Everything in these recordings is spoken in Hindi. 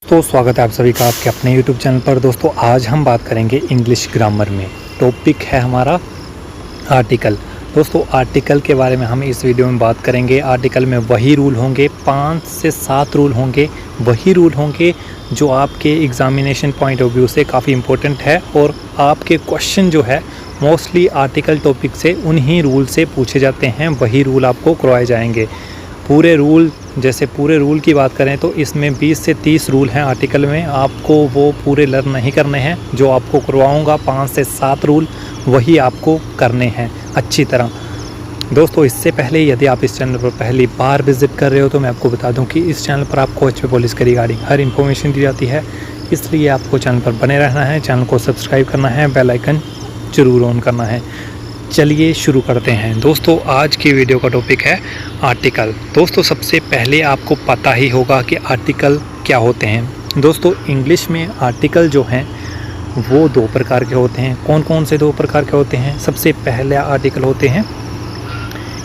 तो स्वागत है आप सभी का आपके अपने YouTube चैनल पर। दोस्तों आज हम बात करेंगे इंग्लिश ग्रामर में। टॉपिक है हमारा आर्टिकल। दोस्तों आर्टिकल के बारे में हम इस वीडियो में बात करेंगे। आर्टिकल में वही रूल होंगे, 5 से 7 रूल होंगे, वही रूल होंगे जो आपके एग्जामिनेशन पॉइंट ऑफ व्यू से काफ़ी इम्पोर्टेंट है और आपके क्वेश्चन जो है मोस्टली आर्टिकल टॉपिक से उन्हीं रूल से पूछे जाते हैं। वही रूल आपको करवाए जाएंगे। पूरे रूल की बात करें तो इसमें 20 से 30 रूल हैं आर्टिकल में। आपको वो पूरे लर्न नहीं करने हैं। जो आपको करवाऊंगा 5 से 7 रूल वही आपको करने हैं अच्छी तरह। दोस्तों इससे पहले यदि आप इस चैनल पर पहली बार विज़िट कर रहे हो तो मैं आपको बता दूं कि इस चैनल पर आपको एचपी पुलिस के रिगार्डिंग हर इन्फॉर्मेशन दी जाती है। इसलिए आपको चैनल पर बने रहना है, चैनल को सब्सक्राइब करना है, बेल आइकन ज़रूर ऑन करना है। चलिए शुरू करते हैं। दोस्तों आज की वीडियो का टॉपिक है आर्टिकल। दोस्तों सबसे पहले आपको पता ही होगा कि आर्टिकल क्या होते हैं। दोस्तों इंग्लिश में आर्टिकल जो हैं वो 2 प्रकार के होते हैं। कौन कौन से 2 प्रकार के होते हैं? सबसे पहले आर्टिकल होते हैं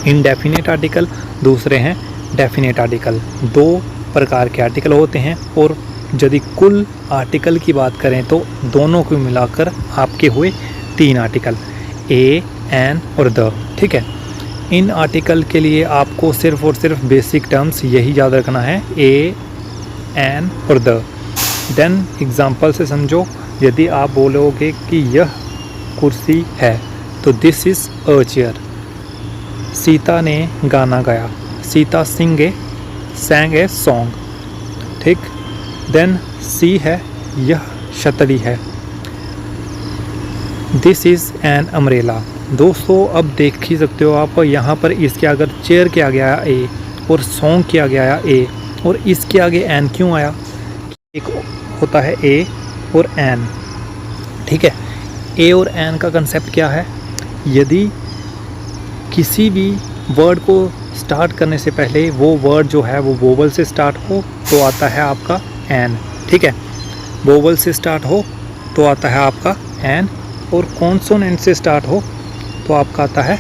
इनडेफिनेट आर्टिकल, दूसरे हैं डेफिनेट आर्टिकल। 2 प्रकार के आर्टिकल होते हैं और यदि कुल आर्टिकल की बात करें तो दोनों को मिलाकर आपके हुए 3 आर्टिकल, ए, एन और द। ठीक है, इन आर्टिकल के लिए आपको सिर्फ और सिर्फ बेसिक टर्म्स यही याद रखना है, ए, एन और द। देन एग्जांपल से समझो। यदि आप बोलोगे कि यह कुर्सी है तो this is a chair. Sita ने गाना गाया, सीता सैंग ए सॉन्ग। ठीक, देन सी है, यह छतरी है, दिस इज़ एन अम्ब्रेला। दोस्तों अब देख ही सकते हो आप, यहाँ पर इसके अगर चेयर के आगे आया ए और सॉन्ग के आगे आया ए और इसके आगे एन क्यों आया? एक होता है ए और एन। ठीक है, ए और एन का कंसेप्ट क्या है? यदि किसी भी वर्ड को स्टार्ट करने से पहले वो वर्ड जो है वो वोवल से स्टार्ट हो तो आता है आपका एन। ठीक है, वोवल से स्टार्ट हो तो आता है आपका एन और कॉन्सोनेंट से स्टार्ट हो तो आपका आता है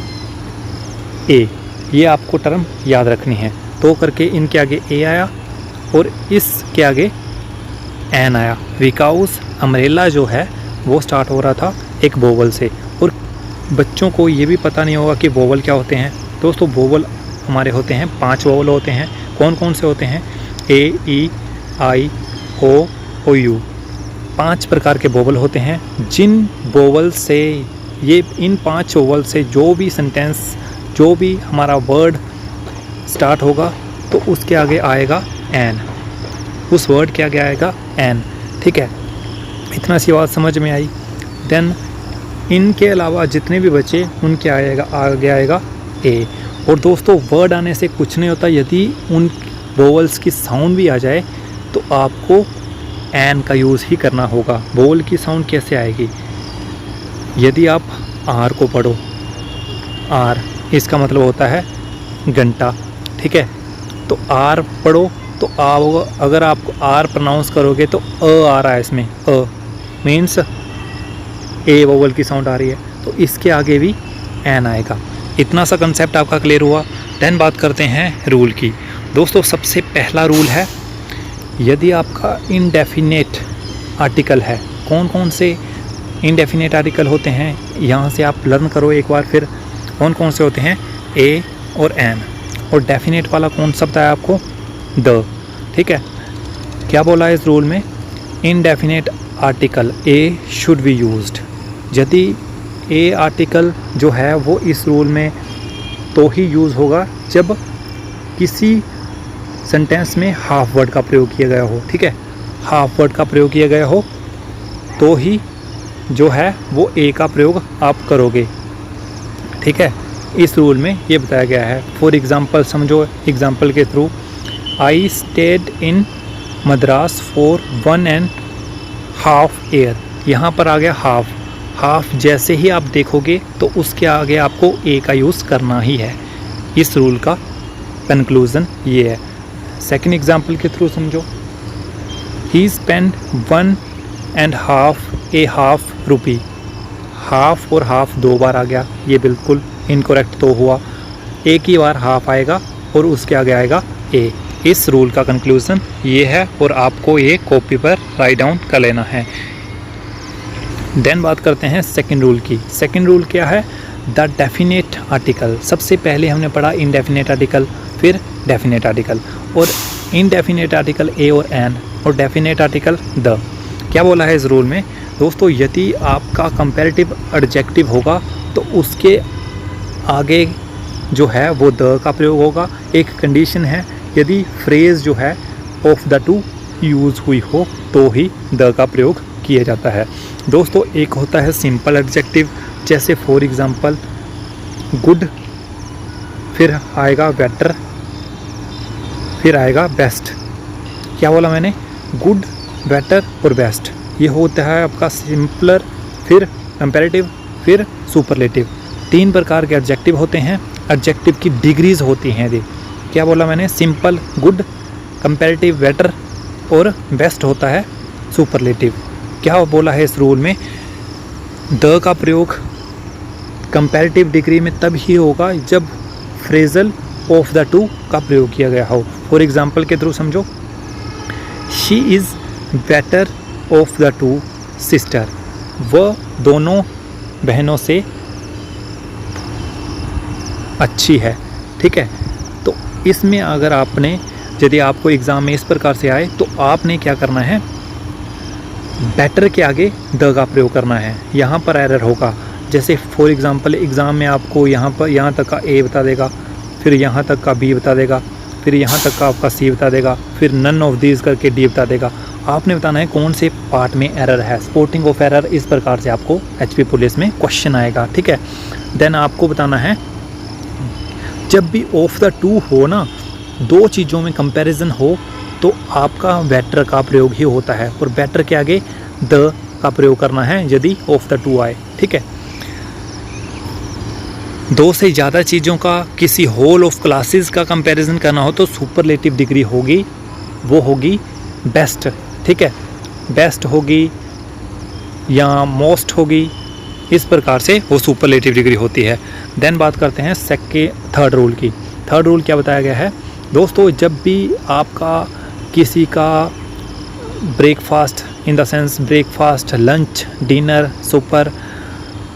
ए। ये आपको टर्म याद रखनी है। तो करके इनके आगे ए आया और इसके आगे एन आया। विकाउस अम्ब्रेला जो है वो स्टार्ट हो रहा था एक वोवल से। और बच्चों को ये भी पता नहीं होगा कि वोवल क्या होते हैं। दोस्तों वोवल हमारे होते हैं 5 वोवल होते हैं। कौन कौन से होते हैं? ए, ई, आई, ओ, यू। 5 प्रकार के वोवल होते हैं। जिन वोवल से इन 5 वोवल से जो भी सेंटेंस, जो भी हमारा वर्ड स्टार्ट होगा तो उसके आगे आएगा एन। उस वर्ड के आगे आएगा एन। ठीक है, इतना सी बात समझ में आई। देन इनके अलावा जितने भी बचे उनके आगे आएगा ए। और दोस्तों वर्ड आने से कुछ नहीं होता। यदि उन वोवल्स की साउंड भी आ जाए तो आपको एन का यूज़ ही करना होगा। वोवल की साउंड कैसे आएगी? यदि आप आर को पढ़ो, आर इसका मतलब होता है घंटा। ठीक है, तो आर पढ़ो तो अगर आप आर प्रोनाउंस करोगे तो अ आ रहा है इसमें, अ मीन्स ए वोवल की साउंड आ रही है तो इसके आगे भी एन आएगा। इतना सा कंसेप्ट आपका क्लियर हुआ। देन बात करते हैं रूल की। दोस्तों सबसे पहला रूल है, यदि आपका इनडेफिनेट आर्टिकल है, कौन कौन से इनडेफिनेट आर्टिकल होते हैं यहाँ से आप लर्न करो एक बार। फिर कौन कौन से होते हैं? ए और एन। और डेफिनेट वाला कौन सा बताया आपको? द। ठीक है, क्या बोला है इस रूल में? Indefinite article a should be used. यदि ए आर्टिकल जो है वो इस रूल में तो ही यूज़ होगा जब किसी सेंटेंस में हाफ वर्ड का प्रयोग किया गया हो। ठीक है, हाफ वर्ड का प्रयोग किया गया हो तो ही जो है वो ए का प्रयोग आप करोगे। ठीक है, इस रूल में ये बताया गया है। फॉर एग्ज़ाम्पल समझो, एग्ज़ाम्पल के through, I stayed in Madras for 1.5 year. यहाँ पर आ गया हाफ। हाफ जैसे ही आप देखोगे तो उसके आगे आपको ए का यूज़ करना ही है। इस रूल का कंक्लूज़न ये है। सेकंड एग्जाम्पल के थ्रू समझो, ही स्पेंड 1.5 रुपी। हाफ और हाफ 2 बार आ गया, ये बिल्कुल इनकरेक्ट तो हुआ। एक ही बार हाफ आएगा और उसके आगे आएगा ए। इस रूल का कंक्लूजन ये है और आपको ये कॉपी पर राइट डाउन कर लेना है। देन बात करते हैं सेकंड रूल की। सेकंड रूल क्या है? The definite article. सबसे पहले हमने पढ़ा इनडेफिनेट आर्टिकल, फिर डेफिनेट आर्टिकल, और इनडेफिनेट आर्टिकल ए और एन, और डेफिनेट आर्टिकल द। क्या बोला है इस रूल में दोस्तों? यदि आपका कंपैरेटिव एडजेक्टिव होगा तो उसके आगे जो है वो द का प्रयोग होगा। एक कंडीशन है, यदि फ्रेज़ जो है ऑफ द टू यूज़ हुई हो तो ही द का प्रयोग किया जाता है। दोस्तों एक होता है सिंपल एडजेक्टिव, जैसे फॉर एग्ज़ाम्पल गुड, फिर आएगा बेटर, फिर आएगा बेस्ट। क्या बोला मैंने? गुड, बेटर और बेस्ट। ये होता है आपका सिंपलर, फिर कंपैरेटिव, फिर सुपरलेटिव। 3 प्रकार के एडजेक्टिव होते हैं। एडजेक्टिव की डिग्रीज होती हैं ये। क्या बोला मैंने? सिंपल, गुड, कंपैरेटिव, बेटर और बेस्ट होता है सुपरलेटिव। क्या बोला है इस रूल में? द का प्रयोग कंपैरेटिव डिग्री में तब ही होगा जब फ्रेजल ऑफ द टू का प्रयोग किया गया हो। फॉर एग्जाम्पल के थ्रू समझो, she is better of the two sister. वह दोनों बहनों से अच्छी है। ठीक है, तो इसमें अगर आपने, यदि आपको एग्ज़ाम में इस प्रकार से आए तो आपने क्या करना है? बेटर के आगे द का प्रयोग करना है। यहाँ पर एरर होगा। जैसे फॉर एग्ज़ाम्पल एग्ज़ाम में आपको यहाँ तक का ए बता देगा, फिर यहाँ तक का बी बता देगा, फिर यहाँ तक का आपका सी बता देगा, फिर नन ऑफ दीज करके डी बता देगा। आपने बताना है कौन से पार्ट में एरर है। स्पॉटिंग ऑफ एरर, इस प्रकार से आपको एचपी पुलिस में क्वेश्चन आएगा। ठीक है, देन आपको बताना है जब भी ऑफ द टू हो ना, 2 चीज़ों में कंपैरिजन हो तो आपका बेटर का प्रयोग ही होता है, और बेटर के आगे द का प्रयोग करना है यदि ऑफ द टू आए। ठीक है, 2 से ज़्यादा चीज़ों का किसी होल ऑफ क्लासेस का कंपैरिजन करना हो तो सुपरलेटिव डिग्री होगी, वो होगी बेस्ट। ठीक है, बेस्ट होगी या मोस्ट होगी, इस प्रकार से वो सुपरलेटिव डिग्री होती है। देन बात करते हैं थर्ड रूल की। थर्ड रूल क्या बताया गया है दोस्तों? जब भी आपका किसी का breakfast, in the sense breakfast, lunch, dinner, super,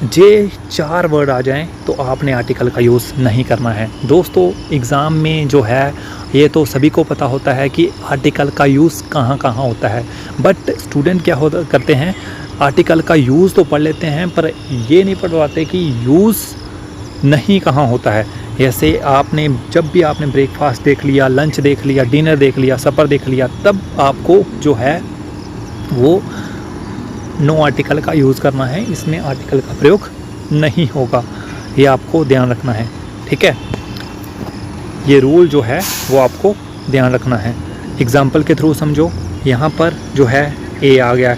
ये 4 वर्ड आ जाएं तो आपने आर्टिकल का यूज़ नहीं करना है। दोस्तों एग्ज़ाम में जो है ये तो सभी को पता होता है कि आर्टिकल का यूज़ कहाँ कहाँ होता है, बट स्टूडेंट क्या करते हैं, आर्टिकल का यूज़ तो पढ़ लेते हैं पर ये नहीं पढ़ पाते कि यूज़ नहीं कहाँ होता है। जैसे आपने जब भी आपने ब्रेकफास्ट देख लिया, लंच देख लिया, डिनर देख लिया, सफ़र देख लिया, तब आपको जो है वो नो आर्टिकल का यूज़ करना है। इसमें आर्टिकल का प्रयोग नहीं होगा, ये आपको ध्यान रखना है। ठीक है, ये रूल जो है वो आपको ध्यान रखना है। एग्ज़ाम्पल के थ्रू समझो, यहाँ पर जो है ए आ गया,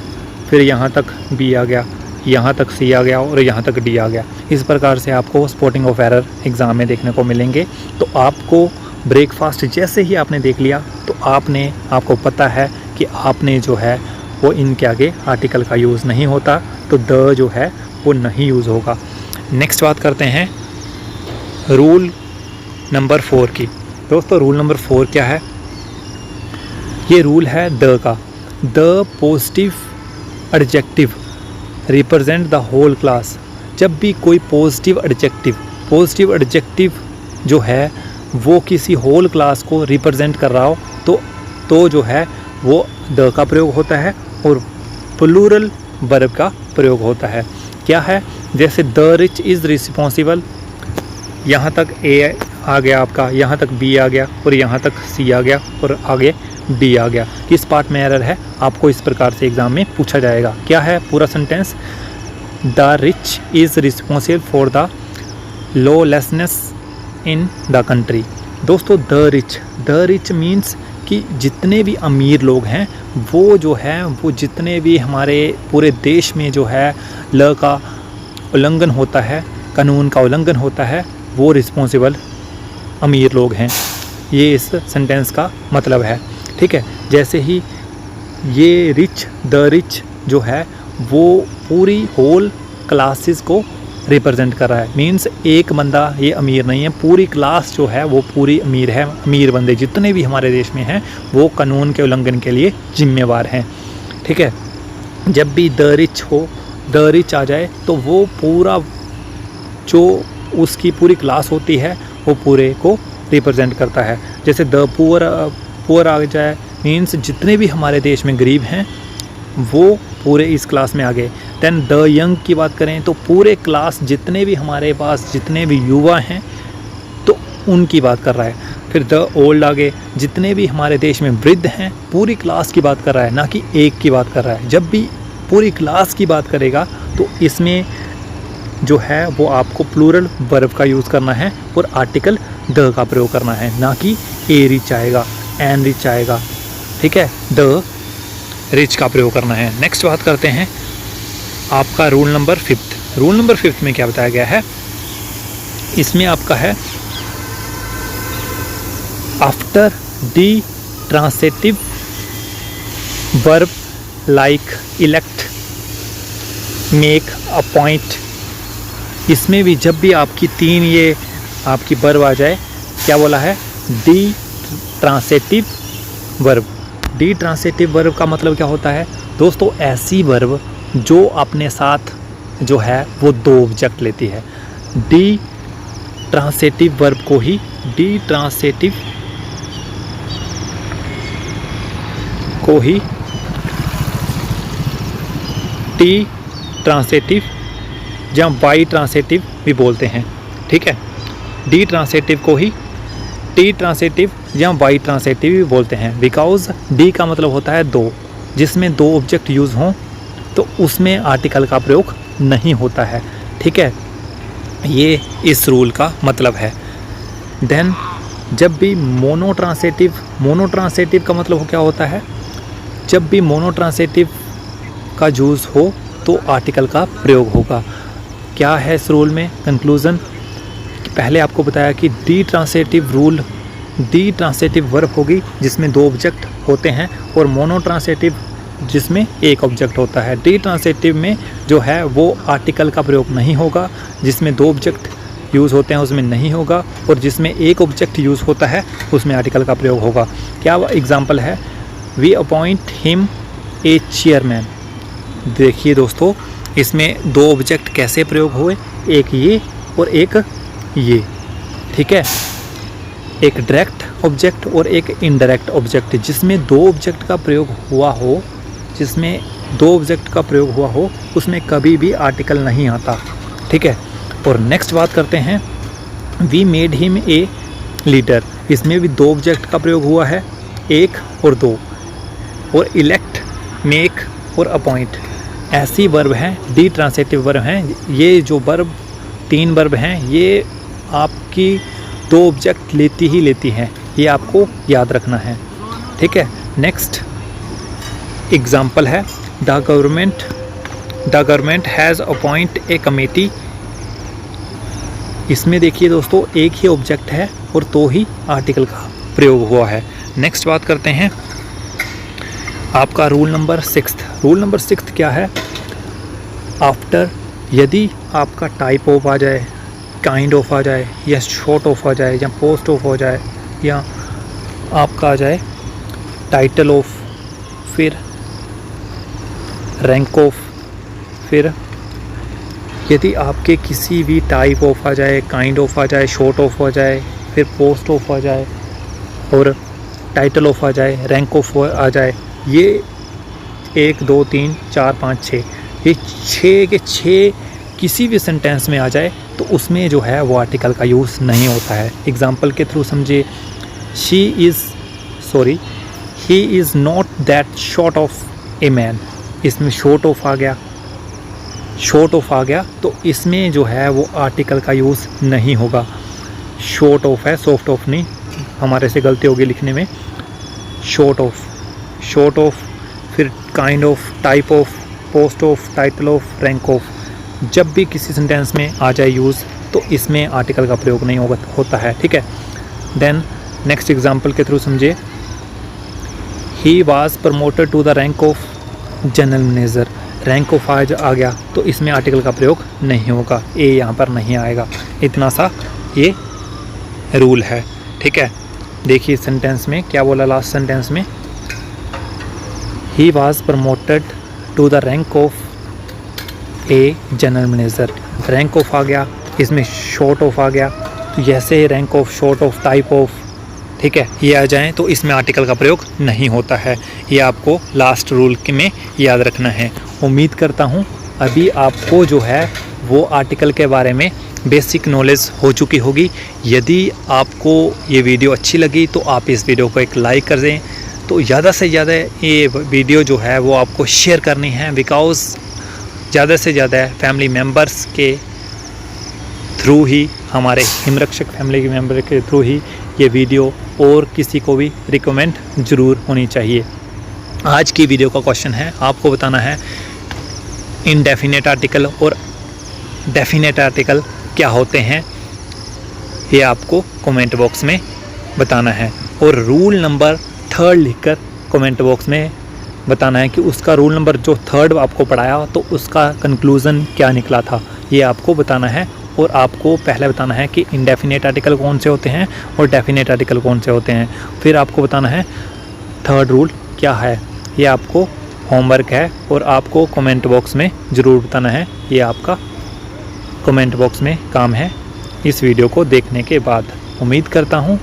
फिर यहाँ तक बी आ गया, यहाँ तक सी आ गया और यहाँ तक डी आ गया। इस प्रकार से आपको स्पॉटिंग ऑफ एरर एग्ज़ाम में देखने को मिलेंगे। तो आपको ब्रेकफास्ट जैसे ही आपने देख लिया तो आपको पता है कि आपने जो है वो इनके आगे आर्टिकल का यूज़ नहीं होता, तो द जो है वो नहीं यूज़ होगा। नेक्स्ट बात करते हैं रूल नंबर 4 की। दोस्तों रूल नंबर 4 क्या है? ये रूल है द का। The positive adjective represent the whole class. जब भी कोई पॉजिटिव एडजेक्टिव जो है वो किसी होल क्लास को रिप्रेजेंट कर रहा हो तो जो है वो द का प्रयोग होता है और प्लूरल वर्ब का प्रयोग होता है। क्या है? जैसे द रिच इज़ रिस्पॉन्सिबल, यहाँ तक ए आ गया आपका, यहाँ तक बी आ गया और यहाँ तक सी आ गया और आगे डी आ गया। किस पार्ट में एरर है आपको इस प्रकार से एग्ज़ाम में पूछा जाएगा। क्या है पूरा sentence? The rich is responsible for the lawlessness in the country. दोस्तों द रिच मीन्स कि जितने भी अमीर लोग हैं वो जो है वो जितने भी हमारे पूरे देश में जो है ल का उल्लंघन होता है, कानून का उल्लंघन होता है, वो रिस्पॉन्सिबल अमीर लोग हैं। ये इस सेंटेंस का मतलब है। ठीक है, जैसे ही ये द रिच जो है वो पूरी होल क्लासेस को रिप्रेजेंट कर रहा है। मीन्स एक बंदा ये अमीर नहीं है, पूरी क्लास जो है वो पूरी अमीर है। अमीर बंदे जितने भी हमारे देश में हैं वो कानून के उल्लंघन के लिए जिम्मेवार हैं। ठीक है, जब भी द रिच हो, द रिच आ जाए तो वो पूरा जो उसकी पूरी क्लास होती है वो पूरे को रिप्रेजेंट करता है। जैसे द पुअर आ जाए, मीन्स जितने भी हमारे देश में गरीब हैं वो पूरे इस क्लास में आ गए। दैन द यंग की बात करें तो पूरे क्लास जितने भी हमारे पास जितने भी युवा हैं तो उनकी बात कर रहा है। फिर द ओल्ड आगे, जितने भी हमारे देश में वृद्ध हैं पूरी क्लास की बात कर रहा है, ना कि एक की बात कर रहा है। जब भी पूरी क्लास की बात करेगा तो इसमें जो है वो आपको प्लूरल वर्ब का यूज़ करना है और आर्टिकल द का प्रयोग करना है, ना कि ए रिच आएगा, एन रिच आएगा। ठीक है, द रिच का प्रयोग करना है। नेक्स्ट बात करते हैं आपका रूल नंबर 5। रूल नंबर 5 में क्या बताया गया है, इसमें आपका है after the transitive verb like elect, make, appoint, इसमें भी जब भी आपकी 3 ये आपकी वर्ब आ जाए, क्या बोला है, D transitive verb. D transitive verb का मतलब क्या होता है दोस्तों, ऐसी वर्ब जो अपने साथ जो है वो 2 ऑब्जेक्ट लेती है। डी ट्रांसेटिव वर्ब को ही डी ट्रांसेटिव को ही टी ट्रांसेटिव या वाई ट्रांसेटिव भी बोलते हैं। ठीक है, डी ट्रांसेटिव को ही टी ट्रांसेटिव या वाई ट्रांसेटिव भी बोलते हैं। बिकॉज डी का मतलब होता है 2, जिसमें 2 ऑब्जेक्ट यूज़ हों तो उसमें आर्टिकल का प्रयोग नहीं होता है। ठीक है, ये इस रूल का मतलब है। देन जब भी मोनो ट्रांसेटिव का मतलब क्या होता है, जब भी मोनो ट्रांसेटिव का यूज़ हो तो आर्टिकल का प्रयोग होगा। क्या है इस रूल में कंक्लूज़न, पहले आपको बताया कि डी ट्रांसेटिव वर्ब होगी जिसमें 2 ऑब्जेक्ट होते हैं और मोनो ट्रांसेटिव जिसमें 1 ऑब्जेक्ट होता है। डी ट्रांसेटिव में जो है वो आर्टिकल का प्रयोग नहीं होगा, जिसमें 2 ऑब्जेक्ट यूज़ होते हैं उसमें नहीं होगा, और जिसमें 1 ऑब्जेक्ट यूज़ होता है उसमें आर्टिकल का प्रयोग होगा। क्या एग्जाम्पल है, we appoint him a chairman. देखिए दोस्तों, इसमें 2 ऑब्जेक्ट कैसे प्रयोग हुए, एक ये और एक ये। ठीक है, एक डायरेक्ट ऑब्जेक्ट और एक इनडायरेक्ट ऑब्जेक्ट। जिसमें 2 ऑब्जेक्ट का प्रयोग हुआ हो, जिसमें 2 ऑब्जेक्ट का प्रयोग हुआ हो उसमें कभी भी आर्टिकल नहीं आता। ठीक है, और नेक्स्ट बात करते हैं, we made him a leader. इसमें भी 2 ऑब्जेक्ट का प्रयोग हुआ है, 1 और 2, और इलेक्ट, मेक और अपॉइंट ऐसी वर्ब हैं, डी ट्रांसेटिव वर्ब हैं। ये जो वर्ब 3 वर्ब हैं ये आपकी 2 ऑब्जेक्ट लेती हैं, ये आपको याद रखना है। ठीक है, नेक्स्ट एग्जाम्पल है, the government has appoint a committee. इसमें देखिए दोस्तों, एक ही ऑब्जेक्ट है और तो ही आर्टिकल का प्रयोग हुआ है। नेक्स्ट बात करते हैं आपका रूल नंबर 6। रूल नंबर 6 क्या है, आफ्टर, यदि आपका टाइप ऑफ आ जाए, काइंड ऑफ आ जाए, या शॉर्ट ऑफ आ जाए, या पोस्ट ऑफ हो जाए, या आपका आ जाए टाइटल ऑफ, फिर रैंक ऑफ, फिर यदि आपके किसी भी टाइप ऑफ आ जाए, काइंड ऑफ आ जाए, शॉर्ट ऑफ आ जाए, फिर पोस्ट ऑफ आ जाए और टाइटल ऑफ आ जाए, रैंक ऑफ आ जाए, ये 1 2 3 4 5 6, ये 6 के 6 किसी भी सेंटेंस में आ जाए तो उसमें जो है वो आर्टिकल का यूज़ नहीं होता है। एग्जाम्पल के थ्रू समझिए, he is not that short of a man. इसमें शॉर्ट ऑफ आ गया तो इसमें जो है वो आर्टिकल का यूज़ नहीं होगा। शॉर्ट ऑफ है, सॉफ्ट ऑफ नहीं, हमारे से गलती होगी लिखने में। शॉर्ट ऑफ, फिर kind of, type of, post of, title of, rank of, जब भी किसी सेंटेंस में आ जाए यूज़ तो इसमें आर्टिकल का प्रयोग नहीं होता है। ठीक है, देन नेक्स्ट एग्जांपल के थ्रू समझिए, he was promoted to the rank of general manager. Rank of आ गया तो इसमें आर्टिकल का प्रयोग नहीं होगा, ए यहाँ पर नहीं आएगा। इतना सा ये रूल है, ठीक है। देखिए सेंटेंस में क्या बोला, लास्ट सेंटेंस में he was promoted to the rank of a general manager. Rank of आ गया, इसमें शॉर्ट ऑफ आ गया, तो जैसे rank of, short of, type of, ठीक है, ये आ जाएँ तो इसमें आर्टिकल का प्रयोग नहीं होता है। ये आपको लास्ट रूल में याद रखना है। उम्मीद करता हूँ अभी आपको जो है वो आर्टिकल के बारे में बेसिक नॉलेज हो चुकी होगी। यदि आपको ये वीडियो अच्छी लगी तो आप इस वीडियो को एक लाइक कर दें। तो ज़्यादा से ज़्यादा ये वीडियो जो है वो आपको शेयर करनी है, बिकॉज़ ज़्यादा से ज़्यादा फैमिली मेम्बर्स के थ्रू ही, हमारे हिमरक्षक फैमिली के मेम्बर के थ्रू ही ये वीडियो और किसी को भी रिकमेंड ज़रूर होनी चाहिए। आज की वीडियो का क्वेश्चन है, आपको बताना है इनडेफिनेट आर्टिकल और डेफिनेट आर्टिकल क्या होते हैं, ये आपको कमेंट बॉक्स में बताना है। और रूल नंबर 3 लिखकर कमेंट बॉक्स में बताना है कि उसका रूल नंबर जो 3 आपको पढ़ाया तो उसका कंक्लूज़न क्या निकला था, ये आपको बताना है। और आपको पहले बताना है कि इनडेफिनेट आर्टिकल कौन से होते हैं और डेफिनेट आर्टिकल कौन से होते हैं। फिर आपको बताना है 3rd रूल क्या है, ये आपको होमवर्क है और आपको कमेंट बॉक्स में ज़रूर बताना है। ये आपका कमेंट बॉक्स में काम है इस वीडियो को देखने के बाद। उम्मीद करता हूँ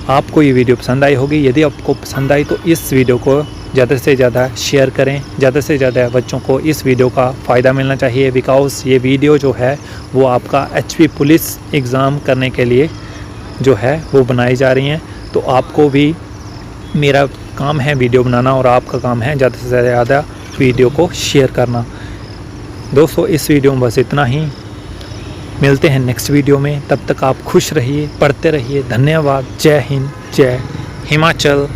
आपको ये वीडियो पसंद आई होगी। यदि आपको पसंद आई तो इस वीडियो को ज़्यादा से ज़्यादा शेयर करें, ज़्यादा से ज़्यादा बच्चों को इस वीडियो का फ़ायदा मिलना चाहिए, बिकॉज़ ये वीडियो जो है वो आपका HP पुलिस एग्ज़ाम करने के लिए जो है वो बनाई जा रही हैं। तो आपको भी, मेरा काम है वीडियो बनाना और आपका काम है ज़्यादा से ज़्यादा वीडियो को शेयर करना। दोस्तों इस वीडियो में बस इतना ही, मिलते हैं नेक्स्ट वीडियो में। तब तक आप खुश रहिए, पढ़ते रहिए। धन्यवाद। जय हिंद, जय हिमाचल।